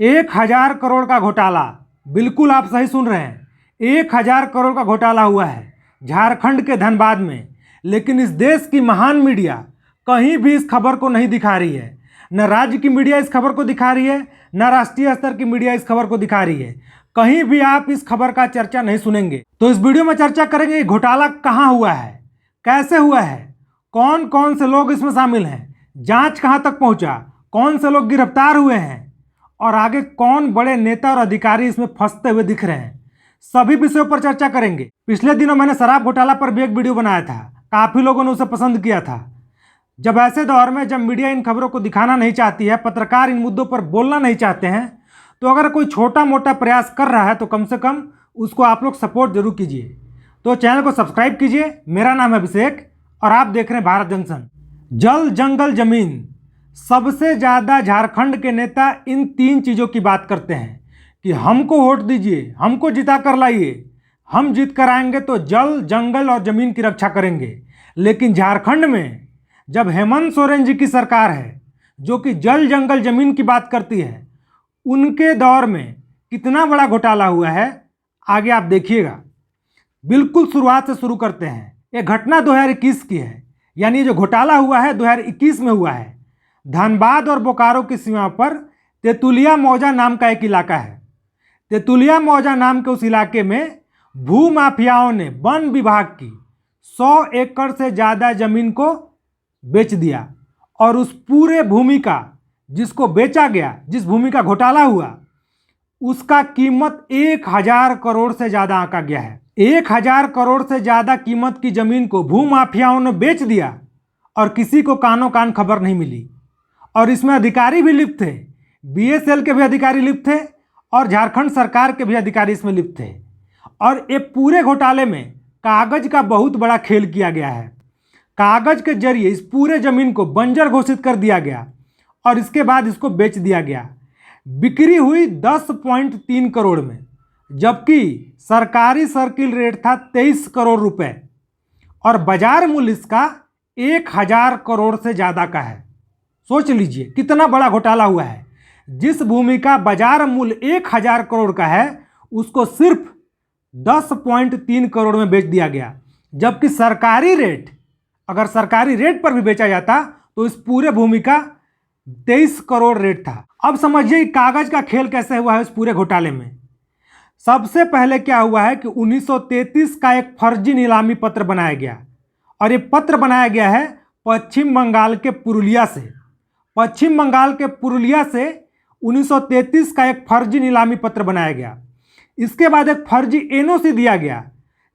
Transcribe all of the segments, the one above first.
1000 करोड़ का घोटाला, बिल्कुल आप सही सुन रहे हैं। 1000 करोड़ का घोटाला हुआ है झारखंड के धनबाद में। लेकिन इस देश की महान मीडिया कहीं भी इस खबर को नहीं दिखा रही है। न राज्य की मीडिया इस खबर को दिखा रही है, न राष्ट्रीय स्तर की मीडिया इस खबर को दिखा रही है। कहीं भी आप इस खबर का चर्चा नहीं सुनेंगे। तो इस वीडियो में चर्चा करेंगे घोटाला कहाँ हुआ है, कैसे हुआ है, कौन कौन से लोग इसमें शामिल हैं, जांच कहाँ तक पहुंचा, कौन से लोग गिरफ्तार हुए हैं और आगे कौन बड़े नेता और अधिकारी इसमें फंसते हुए दिख रहे हैं। सभी विषयों पर चर्चा करेंगे। पिछले दिनों मैंने शराब घोटाला पर भी एक वीडियो बनाया था, काफ़ी लोगों ने उसे पसंद किया था। जब ऐसे दौर में जब मीडिया इन खबरों को दिखाना नहीं चाहती है, पत्रकार इन मुद्दों पर बोलना नहीं चाहते हैं, तो अगर कोई छोटा मोटा प्रयास कर रहा है तो कम से कम उसको आप लोग सपोर्ट जरूर कीजिए। तो चैनल को सब्सक्राइब कीजिए। मेरा नाम है अभिषेक और आप देख रहे हैं भारत जंक्शन। जल जंगल जमीन, सबसे ज़्यादा झारखंड के नेता इन 3 चीज़ों की बात करते हैं कि हमको वोट दीजिए, हमको जिता कर लाइए, हम जीत कर आएंगे तो जल जंगल और ज़मीन की रक्षा करेंगे। लेकिन झारखंड में जब हेमंत सोरेन जी की सरकार है जो कि जल जंगल ज़मीन की बात करती है, उनके दौर में कितना बड़ा घोटाला हुआ है आगे आप देखिएगा। बिल्कुल शुरुआत से शुरू करते हैं। ये घटना 2021 की है, यानी जो घोटाला हुआ है 2021 में हुआ है। धनबाद और बोकारो की सीमा पर तेतुलिया मौजा नाम का एक इलाका है। तेतुलिया मौजा नाम के उस इलाके में भू माफियाओं ने वन विभाग की 100 एकड़ से ज़्यादा ज़मीन को बेच दिया और उस पूरे भूमि का जिसको बेचा गया, जिस भूमि का घोटाला हुआ, उसका कीमत 1000 करोड़ से ज़्यादा आंका गया है। 1000 करोड़ से ज़्यादा कीमत की ज़मीन को भू माफियाओं ने बेच दिया और किसी को कानों कान खबर नहीं मिली। और इसमें अधिकारी भी लिप्त थे, बीएसएल के भी अधिकारी लिप्त थे और झारखंड सरकार के भी अधिकारी इसमें लिप्त थे। और ये पूरे घोटाले में कागज का बहुत बड़ा खेल किया गया है। कागज के जरिए इस पूरे ज़मीन को बंजर घोषित कर दिया गया और इसके बाद इसको बेच दिया गया। बिक्री हुई 10.3 करोड़ में, जबकि सरकारी सर्किल रेट था 23 करोड़ रुपए और बाजार मूल्य इसका 1000 करोड़ से ज़्यादा का है। सोच लीजिए कितना बड़ा घोटाला हुआ है। जिस भूमि का बाजार मूल्य 1000 करोड़ का है उसको सिर्फ 10.3 करोड़ में बेच दिया गया, जबकि सरकारी रेट, अगर सरकारी रेट पर भी बेचा जाता तो इस पूरे भूमि का 23 करोड़ रेट था। अब समझिए कागज का खेल कैसे हुआ है इस पूरे घोटाले में। सबसे पहले क्या हुआ है कि 1933 का एक फर्जी नीलामी पत्र बनाया गया और ये पत्र बनाया गया है पश्चिम बंगाल के पुरुलिया से। पश्चिम बंगाल के पुरुलिया से 1933 का एक फर्जी नीलामी पत्र बनाया गया। इसके बाद एक फर्जी एनओसी दिया गया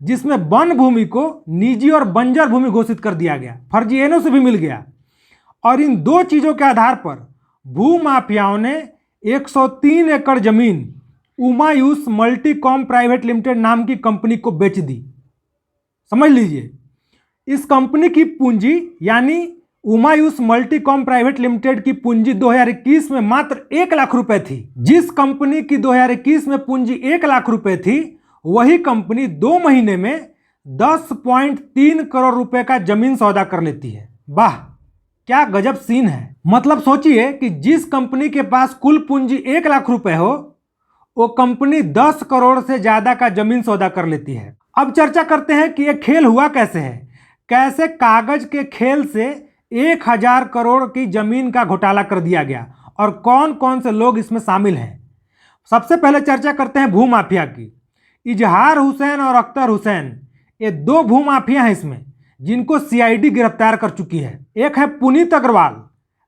जिसमें वन भूमि को निजी और बंजर भूमि घोषित कर दिया गया। फर्जी एनओसी भी मिल गया और इन 2 चीज़ों के आधार पर भू माफियाओं ने 103 एकड़ जमीन उमायूस मल्टीकॉम प्राइवेट लिमिटेड नाम की कंपनी को बेच दी। समझ लीजिए इस कंपनी की पूंजी यानी उमायूस मल्टीकॉम प्राइवेट लिमिटेड की पूंजी 2021 में मात्र 1 लाख रुपए थी। जिस कंपनी की 2021 में पूंजी 1 लाख रुपए थी, वही कंपनी 2 महीने में 10.3 करोड़ रुपए का जमीन सौदा कर लेती है। वाह, क्या गजब सीन है। मतलब सोचिए कि जिस कंपनी के पास कुल पूंजी 1 लाख रुपए हो, वो कंपनी 10 करोड़ से ज्यादा का जमीन सौदा कर लेती है। अब चर्चा करते हैं कि यह खेल हुआ कैसे है, कैसे कागज के खेल से 1000 करोड़ की जमीन का घोटाला कर दिया गया और कौन कौन से लोग इसमें शामिल हैं। सबसे पहले चर्चा करते हैं भूमाफिया की। इजहार हुसैन और अख्तर हुसैन, ये 2 भूमाफिया हैं इसमें जिनको सीआईडी गिरफ्तार कर चुकी है। एक है पुनीत अग्रवाल,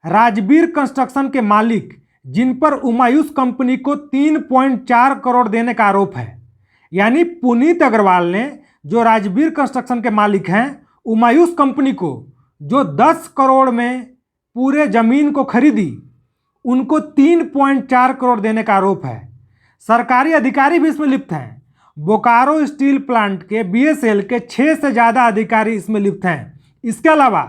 राजवीर कंस्ट्रक्शन के मालिक, जिन पर उमायूस कंपनी को 3.4 करोड़ देने का आरोप है। यानी पुनीत अग्रवाल ने, जो राजवीर कंस्ट्रक्शन के मालिक हैं, उमायूस कंपनी को जो 10 करोड़ में पूरे जमीन को खरीदी, उनको 3.4 करोड़ देने का आरोप है। सरकारी अधिकारी भी इसमें लिप्त हैं। बोकारो स्टील प्लांट के बीएसएल के 6 से ज़्यादा अधिकारी इसमें लिप्त हैं। इसके अलावा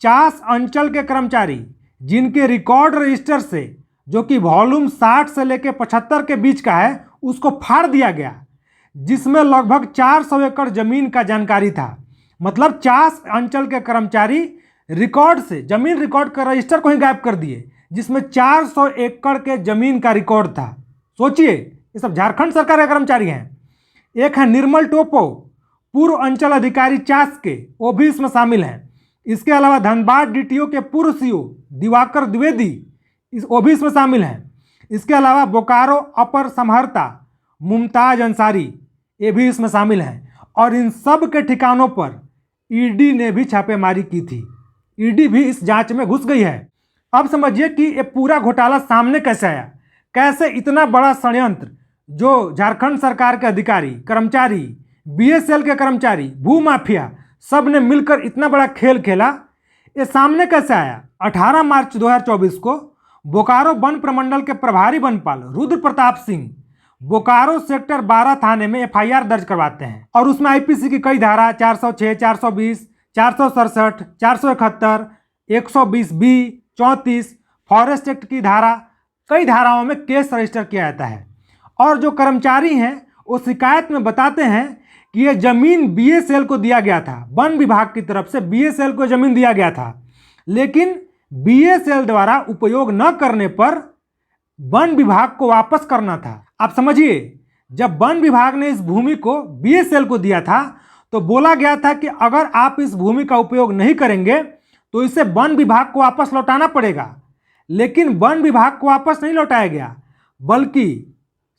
50 अंचल के कर्मचारी जिनके रिकॉर्ड रजिस्टर से, जो कि वॉल्यूम 60 से लेकर 75 के बीच का है, उसको फाड़ दिया गया, जिसमें लगभग 400 एकड़ जमीन का जानकारी था। मतलब 50 अंचल के कर्मचारी रिकॉर्ड से, जमीन रिकॉर्ड का रजिस्टर को ही गायब कर दिए, जिसमें 400 एकड़ के जमीन का रिकॉर्ड था। सोचिए, ये सब झारखंड सरकार के कर्मचारी हैं। एक है निर्मल टोपो, पूर्व अंचल अधिकारी चास के, वो भी इसमें शामिल हैं। इसके अलावा धनबाद डीटीओ के पूर्व सीओ दिवाकर द्विवेदी, वो भी इसमें शामिल हैं। इसके अलावा बोकारो अपर समहर्ता मुमताज अंसारी, ये भी इसमें शामिल हैं। और इन सब के ठिकानों पर ईडी ने भी छापेमारी की थी। ईडी भी इस जांच में घुस गई है। अब समझिए कि ये पूरा घोटाला सामने कैसे आया, कैसे इतना बड़ा षड्यंत्र जो झारखंड सरकार के अधिकारी, कर्मचारी, बीएसएल के कर्मचारी, भूमाफिया सब ने मिलकर इतना बड़ा खेल खेला, ये सामने कैसे आया। 18 मार्च 2024 को बोकारो वन प्रमंडल के प्रभारी वनपाल रुद्र प्रताप सिंह बोकारो सेक्टर 12 थाने में एफआईआर दर्ज करवाते हैं और उसमें आईपीसी की कई धारा 406, 420, 467, 471, 120 बी, 34 फॉरेस्ट एक्ट की धारा, कई धाराओं में केस रजिस्टर किया जाता है। और जो कर्मचारी हैं वो शिकायत में बताते हैं कि ये जमीन बीएसएल को दिया गया था, वन विभाग की तरफ से बीएसएल को जमीन दिया गया था, लेकिन बीएसएल द्वारा उपयोग न करने पर वन विभाग को वापस करना था। आप समझिए, जब वन विभाग ने इस भूमि को बीएसएल को दिया था तो बोला गया था कि अगर आप इस भूमि का उपयोग नहीं करेंगे तो इसे वन विभाग को वापस लौटाना पड़ेगा। लेकिन वन विभाग को वापस नहीं लौटाया गया, बल्कि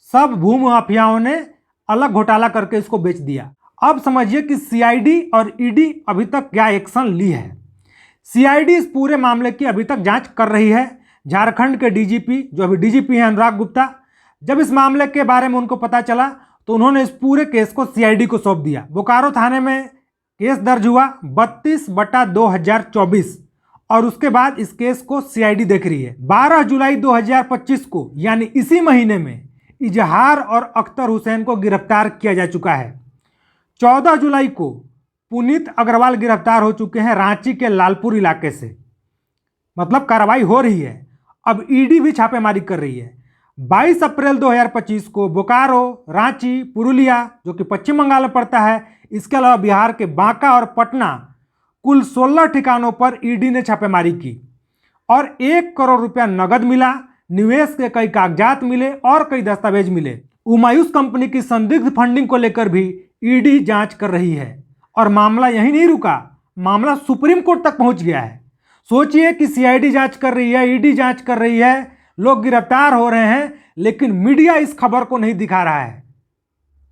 सब भूमाफियाओं ने अलग घोटाला करके इसको बेच दिया। अब समझिए कि सीआईडी और ईडी अभी तक क्या एक्शन ली है। सीआईडी इस पूरे मामले की अभी तक जांच कर रही है। झारखंड के डीजीपी, जो अभी डीजीपी हैं अनुराग गुप्ता, जब इस मामले के बारे में उनको पता चला तो उन्होंने इस पूरे केस को सीआईडी को सौंप दिया। बोकारो थाने में केस दर्ज हुआ 32/2024 और उसके बाद इस केस को सीआईडी देख रही है। 12 जुलाई 2025 को, यानी इसी महीने में, इजहार और अख्तर हुसैन को गिरफ्तार किया जा चुका है। 14 जुलाई को पुनीत अग्रवाल गिरफ्तार हो चुके हैं रांची के लालपुर इलाके से। मतलब कार्रवाई हो रही है। अब ईडी भी छापेमारी कर रही है। 22 अप्रैल 2025 को बोकारो, रांची, पुरुलिया, जो कि पश्चिम बंगाल में पड़ता है, इसके अलावा बिहार के बांका और पटना, कुल 16 ठिकानों पर ईडी ने छापेमारी की और 1 करोड़ रुपया नगद मिला, निवेश के कई कागजात मिले और कई दस्तावेज मिले। उमायूस कंपनी की संदिग्ध फंडिंग को लेकर भी ईडी जांच कर रही है और मामला यहीं नहीं रुका, मामला सुप्रीम कोर्ट तक पहुंच गया है। सोचिए कि सीआईडी जांच कर रही है, ईडी जांच कर रही है, लोग गिरफ्तार हो रहे हैं, लेकिन मीडिया इस खबर को नहीं दिखा रहा है।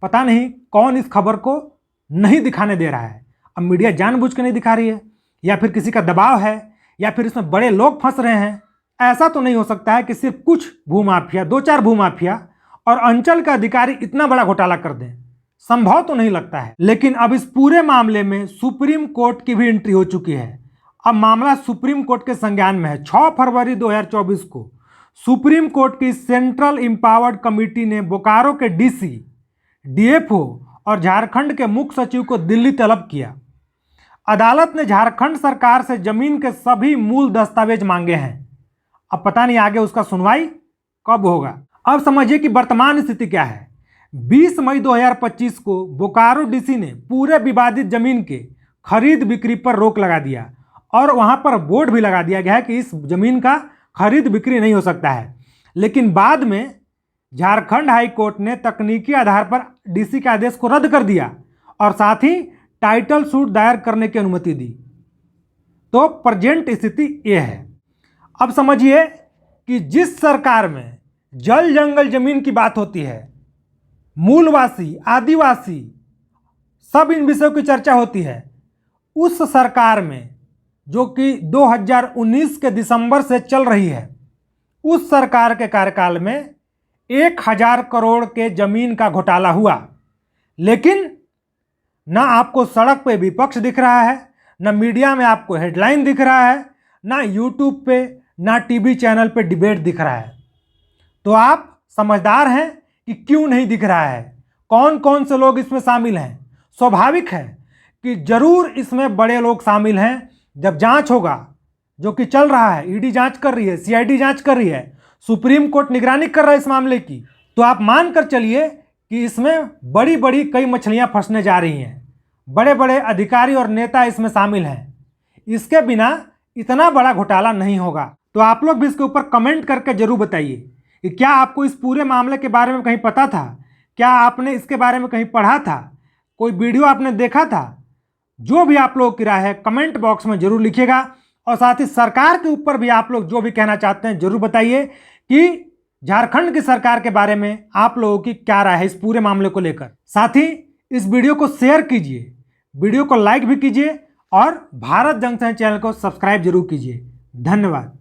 पता नहीं कौन इस खबर को नहीं दिखाने दे रहा है। अब मीडिया जानबूझ के नहीं दिखा रही है, या फिर किसी का दबाव है, या फिर इसमें बड़े लोग फंस रहे हैं। ऐसा तो नहीं हो सकता है कि सिर्फ कुछ भूमाफिया, 2-4 भूमाफिया और अंचल का अधिकारी इतना बड़ा घोटाला कर दें। संभव तो नहीं लगता है। लेकिन अब इस पूरे मामले में सुप्रीम कोर्ट की भी एंट्री हो चुकी है। अब मामला सुप्रीम कोर्ट के संज्ञान में है। 6 फरवरी 2024 को सुप्रीम कोर्ट की सेंट्रल एम्पावर्ड कमेटी ने बोकारो के डीसी, डीएफओ और झारखंड के मुख्य सचिव को दिल्ली तलब किया। अदालत ने झारखंड सरकार से जमीन के सभी मूल दस्तावेज मांगे हैं। अब पता नहीं आगे उसका सुनवाई कब होगा। अब समझिए कि वर्तमान स्थिति क्या है। 20 मई 2025 को बोकारो डीसी ने पूरे विवादित जमीन के खरीद बिक्री पर रोक लगा दिया और वहां पर बोर्ड भी लगा दिया गया है कि इस जमीन का खरीद बिक्री नहीं हो सकता है। लेकिन बाद में झारखंड हाई कोर्ट ने तकनीकी आधार पर डीसी के आदेश को रद्द कर दिया और साथ ही टाइटल सूट दायर करने की अनुमति दी। तो प्रेजेंट स्थिति ये है। अब समझिए कि जिस सरकार में जल जंगल जमीन की बात होती है, मूलवासी, आदिवासी, सब इन विषयों की चर्चा होती है, उस सरकार में जो कि 2019 के दिसंबर से चल रही है, उस सरकार के कार्यकाल में 1000 करोड़ के जमीन का घोटाला हुआ। लेकिन ना आपको सड़क पे विपक्ष दिख रहा है, ना मीडिया में आपको हेडलाइन दिख रहा है, ना यूट्यूब पे, ना टीवी चैनल पे डिबेट दिख रहा है। तो आप समझदार हैं कि क्यों नहीं दिख रहा है, कौन कौन से लोग इसमें शामिल हैं। स्वाभाविक है कि जरूर इसमें बड़े लोग शामिल हैं। जब जांच होगा, जो कि चल रहा है, ईडी जांच कर रही है, सीआईडी जांच कर रही है, सुप्रीम कोर्ट निगरानी कर रहा है इस मामले की, तो आप मान कर चलिए कि इसमें बड़ी बड़ी कई मछलियां फंसने जा रही हैं। बड़े बड़े अधिकारी और नेता इसमें शामिल हैं। इसके बिना इतना बड़ा घोटाला नहीं होगा। तो आप लोग भी इसके ऊपर कमेंट करके जरूर बताइए कि क्या आपको इस पूरे मामले के बारे में कहीं पता था, क्या आपने इसके बारे में कहीं पढ़ा था, कोई वीडियो आपने देखा था। जो भी आप लोगों की राय है कमेंट बॉक्स में जरूर लिखिएगा और साथ ही सरकार के ऊपर भी आप लोग जो भी कहना चाहते हैं जरूर बताइए कि झारखंड की सरकार के बारे में आप लोगों की क्या राय है इस पूरे मामले को लेकर। साथ ही इस वीडियो को शेयर कीजिए, वीडियो को लाइक भी कीजिए और भारत जंक्शन चैनल को सब्सक्राइब जरूर कीजिए। धन्यवाद।